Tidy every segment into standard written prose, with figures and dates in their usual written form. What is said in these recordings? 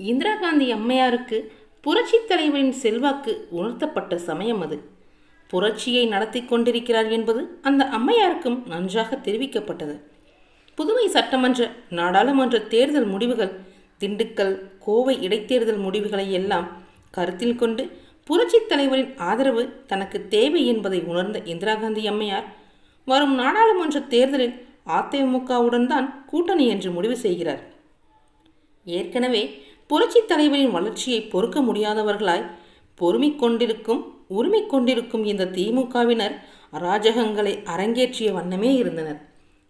இந்திரா காந்தி அம்மையாருக்கு புரட்சித் தலைவரின் செல்வாக்கு உணர்த்தப்பட்ட சமயம் அது. புரட்சியை நடத்தி கொண்டிருக்கிறார் என்பது அந்த அம்மையாருக்கும் நன்றாக தெரிவிக்கப்பட்டது. புதுவை சட்டமன்ற நாடாளுமன்ற தேர்தல் முடிவுகள், திண்டுக்கல் கோவை இடைத்தேர்தல் முடிவுகளை எல்லாம் கருத்தில் கொண்டு புரட்சித் தலைவரின் ஆதரவு தனக்கு தேவை என்பதை உணர்ந்த இந்திரா காந்தி அம்மையார் வரும் நாடாளுமன்ற தேர்தலில் அதிமுகவுடன் தான் கூட்டணி என்று முடிவு செய்கிறார். ஏற்கனவே புரட்சித் தலைவரின் வளர்ச்சியை பொறுக்க முடியாதவர்களாய் உரிமை கொண்டிருக்கும் இந்த திமுகவினர் அராஜகங்களை அரங்கேற்றிய வண்ணமே இருந்தனர்.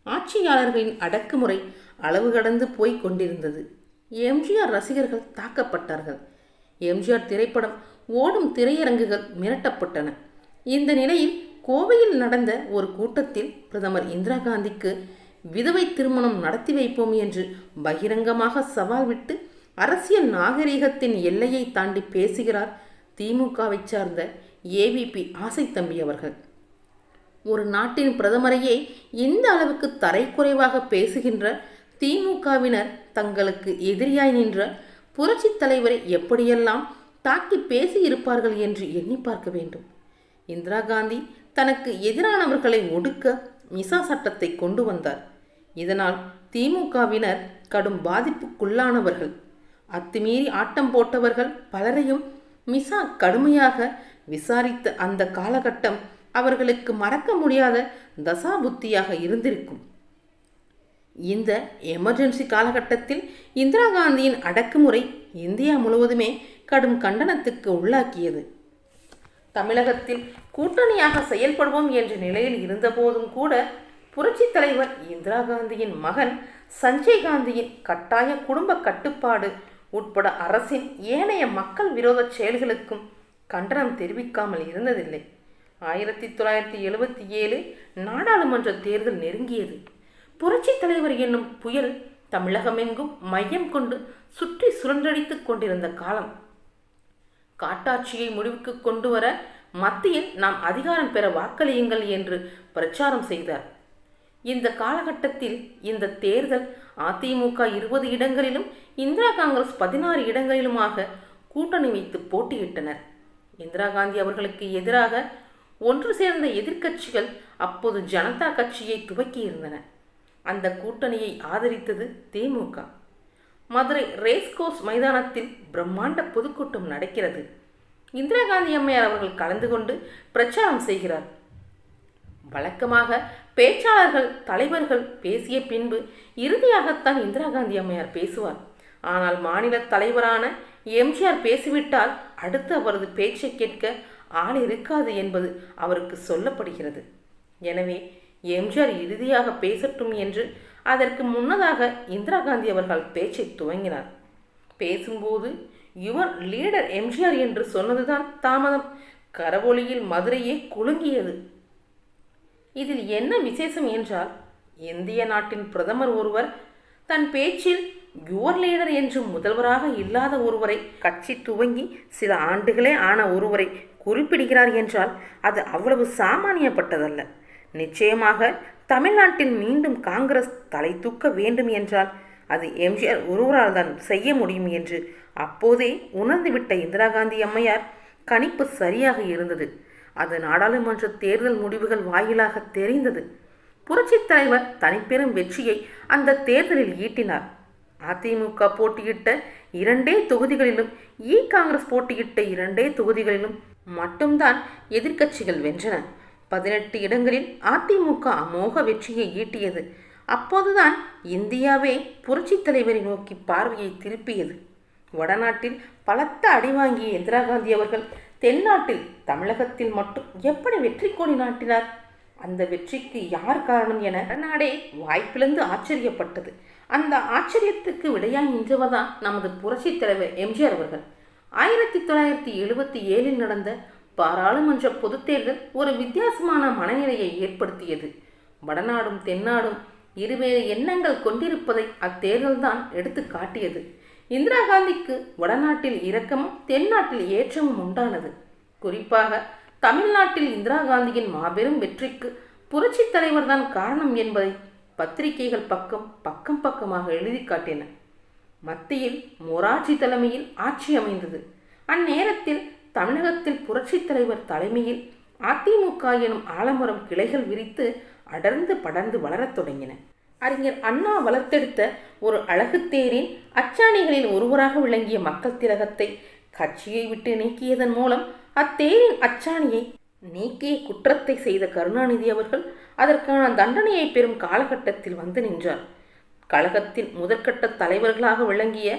ஆட்சியாளர்களின் அடக்குமுறை அளவு கடந்து போய் கொண்டிருந்தது. எம்ஜிஆர் ரசிகர்கள் தாக்கப்பட்டார்கள். எம்ஜிஆர் திரைப்படம் ஓடும் திரையரங்குகள் மிரட்டப்பட்டன. இந்த நிலையில் கோவையில் நடந்த ஒரு கூட்டத்தில் பிரதமர் இந்திரா காந்திக்கு விதவை திருமணம் நடத்தி வைப்போம் என்று பகிரங்கமாக சவால் விட்டு அரசியல் நாகரிகத்தின் எல்லையை தாண்டி பேசுகிறார் திமுகவை சார்ந்த ஏவிபி ஆசைத்தம்பி அவர்கள். ஒரு நாட்டின் பிரதமரையே இந்த அளவுக்கு தரைக்குறைவாக பேசுகின்ற திமுகவினர் தங்களுக்கு எதிரியாய் நின்ற புரட்சித் தலைவரை எப்படியெல்லாம் தாக்கி பேசியிருப்பார்கள் என்று எண்ணி பார்க்க வேண்டும். இந்திரா காந்தி தனக்கு எதிரானவர்களை ஒடுக்க மிசா சட்டத்தை கொண்டு வந்தார். இதனால் திமுகவினர் கடும் பாதிப்புக்குள்ளானவர்கள். அத்துமீறி ஆட்டம் போட்டவர்கள் பலரையும் மிசா கடுமையாக விசாரித்த அந்த காலகட்டம் அவர்களுக்கு மறக்க முடியாத தசாபுத்தியாக இருந்திருக்கும். இந்த எமர்ஜென்சி காலகட்டத்தில் இந்திரா காந்தியின் அடக்குமுறை இந்தியா முழுவதுமே கடும் கண்டனத்துக்கு உள்ளாக்கியது. தமிழகத்தில் கூட்டணியாக செயல்படுவோம் என்ற நிலையில் இருந்தபோதும் கூட புரட்சித் தலைவர் இந்திரா காந்தியின் மகன் சஞ்சய் காந்தியின் கட்டாய குடும்ப கட்டுப்பாடு உட்பட அரசின் ஏனைய மக்கள் விரோத செயல்களுக்கும் கண்டனம் தெரிவிக்காமல் இருந்ததில்லை. 1977 நாடாளுமன்ற தேர்தல் நெருங்கியது. புரட்சித் தலைவர் என்னும் புயல் தமிழகமெங்கும் மையம் கொண்டு சுற்றி சுழன்றடித்துக் கொண்டிருந்த காலம். காட்டாட்சியை முடிவுக்கு கொண்டு வர மத்தியில் நாம் அதிகாரம் பெற வாக்களியுங்கள் என்று பிரச்சாரம் செய்தார். இந்த காலகட்டத்தில் இந்த தேர்தல் அதிமுக 20 இடங்களிலும் இந்திரா காங்கிரஸ் 16 இடங்களிலுமாக கூட்டணி வைத்து போட்டியிட்டனர். இந்திரா காந்தி அவர்களுக்கு எதிராக ஒன்று சேர்ந்த எதிர்க்கட்சிகள் அப்போது ஜனதா கட்சியை துவக்கியிருந்தன. அந்த கூட்டணியை ஆதரித்தது திமுக. மதுரை ரேஸ்கோர்ஸ் மைதானத்தில் பிரம்மாண்ட பொதுக்கூட்டம் நடக்கிறது. இந்திரா காந்தி அம்மையார் அவர்கள் கலந்து கொண்டு பிரச்சாரம் செய்கிறார். வழக்கமாக பேச்சாளர்கள் தலைவர்கள் பேசிய பின்பு இறுதியாகத்தான் இந்திரா காந்தி அம்மையார் பேசுவார். ஆனால் மாநில தலைவரான எம்ஜிஆர் பேசிவிட்டால் அடுத்து அவரது பேச்சை கேட்க ஆள் இருக்காது என்பது அவருக்கு சொல்லப்படுகிறது. எனவே எம்ஜிஆர் இறுதியாக பேசட்டும் என்று அதற்கு முன்னதாக இந்திரா காந்தி அவர்கள் பேச்சை துவங்கினார். பேசும்போது யுவர் லீடர் எம்ஜிஆர் என்று சொன்னதுதான் தாமதம். கரவொலியில் மதுரையே குலுங்கியது. இதில் என்ன விசேஷம் என்றால், இந்திய நாட்டின் பிரதமர் ஒருவர் தன் பேச்சில் யுவர் லீடர் என்று முதல்வராக இல்லாத ஒருவரை, கட்சி துவங்கி சில ஆண்டுகளே ஆன ஒருவரை குறிப்பிடுகிறார் என்றால் அது அவ்வளவு சாமானியப்பட்டதல்ல. நிச்சயமாக தமிழ்நாட்டில் மீண்டும் காங்கிரஸ் தலை தூக்க வேண்டும் என்றால் அது எம்ஜிஆர் ஒருவரால் தான் செய்ய முடியும் என்று அப்போதே உணர்ந்துவிட்ட இந்திரா காந்தி அம்மையார் கணிப்பு சரியாக இருந்தது. அது நாடாளுமன்ற தேர்தல் முடிவுகள் வாயிலாக தெரிந்தது. புரட்சித் தலைவர் தனிப்பெரும் வெற்றியை அந்த தேர்தலில் ஈட்டினார். அதிமுக போட்டியிட்ட 2 தொகுதிகளிலும் காங்கிரஸ் போட்டியிட்ட 2 தொகுதிகளிலும் மட்டும்தான் எதிர்க்கட்சிகள் வென்றன. 18 இடங்களில் அதிமுக அமோக வெற்றியை ஈட்டியது. அப்போதுதான் இந்தியாவே புரட்சித் தலைவரை நோக்கி பார்வையை திருப்பியது. வடநாட்டில் பலத்த அடிவாங்கிய இந்திரா காந்தி அவர்கள் தென்னாட்டில் தமிழகத்தில் மட்டும் எப்படி வெற்றி கொடி நாட்டினார்? அந்த வெற்றிக்கு யார் காரணம் என வடநாடே வாய்ப்பிழந்து ஆச்சரியப்பட்டது. அந்த ஆச்சரியத்துக்கு விடையாய் நின்றவர்தான் நமது புரட்சித் தலைவர் எம்ஜிஆர் அவர்கள். 1977 நடந்த பாராளுமன்ற பொதுத் தேர்தல் ஒரு வித்தியாசமான மனநிலையை ஏற்படுத்தியது. வடநாடும் தென்னாடும் இருவேறு எண்ணங்கள் கொண்டிருப்பதை அத்தேர்தல் தான் எடுத்து காட்டியது. இந்திரா காந்திக்கு வடநாட்டில் இரக்கமும் தென்னாட்டில் ஏற்றமும் உண்டானது. குறிப்பாக தமிழ்நாட்டில் இந்திரா காந்தியின் மாபெரும் வெற்றிக்கு புரட்சித் தலைவர் தான் காரணம் என்பதை பத்திரிகைகள் பக்கம் பக்கமாக எழுதி காட்டின. மத்தியில் மொரார்ஜி தலைமையில் ஆட்சி அமைந்தது. அந்நேரத்தில் தமிழகத்தில் புரட்சித் தலைவர் தலைமையில் அதிமுக எனும் ஆலமரம் கிளைகள் விரித்து அடர்ந்து படர்ந்து வளரத் தொடங்கின. அறிஞர் அண்ணா வளர்த்தெடுத்த ஒரு அழகு தேரின் அச்சாணிகளில் ஒருவராக விளங்கிய மக்கள் திலகத்தை கட்சியை விட்டு நீக்கியதன் மூலம் அத்தேரின் அச்சாணியை நீக்கிய குற்றத்தை செய்த கருணாநிதி அவர்கள் அதற்கான தண்டனையை பெறும் காலகட்டத்தில் வந்து நின்றார். கழகத்தின் முதற்கட்ட தலைவர்களாக விளங்கிய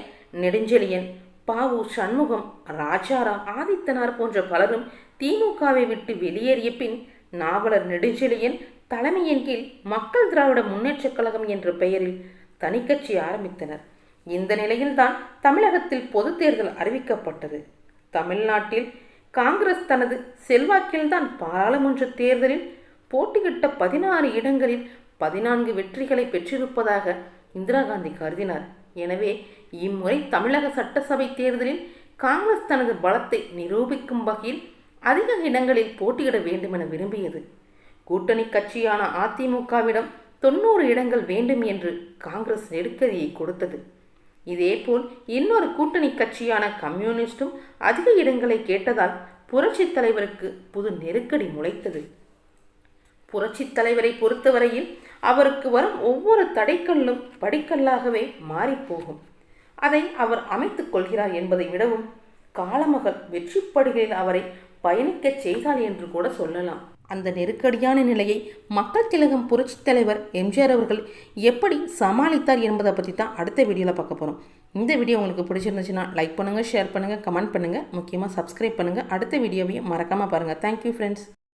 நெடுஞ்செழியன், பாவு சண்முகம், ராஜாராம், ஆதித்தனார் போன்ற பலரும் திமுகவை விட்டு வெளியேறிய பின் நாவலர் நெடுஞ்செழியன் தலைமையின் கீழ் மக்கள் திராவிட முன்னேற்றக் கழகம் என்ற பெயரில் தனிக்கட்சி ஆரம்பித்தனர். இந்த நிலையில்தான் தமிழகத்தில் பொது தேர்தல் அறிவிக்கப்பட்டது. தமிழ்நாட்டில் காங்கிரஸ் தனது செல்வாக்கில்தான் பாராளுமன்ற தேர்தலில் போட்டியிட்ட 16 இடங்களில் 14 வெற்றிகளை பெற்றிருப்பதாக இந்திரா காந்தி கருதினார். எனவே இம்முறை தமிழக சட்டசபை தேர்தலில் காங்கிரஸ் தனது பலத்தை நிரூபிக்கும் வகையில் அதிக இடங்களில் போட்டியிட வேண்டுமென விரும்பியது. கூட்டணி கட்சியான அதிமுகவிடம் 90 இடங்கள் வேண்டும் என்று காங்கிரஸ் நெருக்கடியை கொடுத்தது. இதேபோல் இன்னொரு கூட்டணி கட்சியான கம்யூனிஸ்டும் அதிக இடங்களை கேட்டதால் புரட்சித் தலைவருக்கு புது நெருக்கடி முளைத்தது. புரட்சித் தலைவரை பொறுத்தவரையில் அவருக்கு வரும் ஒவ்வொரு தடைக்கல்லும் படிக்கல்லாகவே மாறிப்போகும். அதை அவர் அமைத்துக் கொள்கிறார் என்பதை விடவும் காலமகள் வெற்றிப்படுகையில் அவரை பயணிக்கச் செய்தார் என்று கூட சொல்லலாம். அந்த நெருக்கடியான நிலையை மக்கள் திலகம் புரட்சித் தலைவர் எம்ஜிஆர் அவர்கள் எப்படி சமாளித்தார் என்பதை பற்றி தான் அடுத்த வீடியோவில் பார்க்க போகிறோம். இந்த வீடியோ உங்களுக்கு பிடிச்சிருந்துச்சுன்னா லைக் பண்ணுங்கள், ஷேர் பண்ணுங்கள், கமெண்ட் பண்ணுங்கள், முக்கியமாக சப்ஸ்கிரைப் பண்ணுங்கள். அடுத்த வீடியோவையும் மறக்காமல் பாருங்கள். Thank you friends.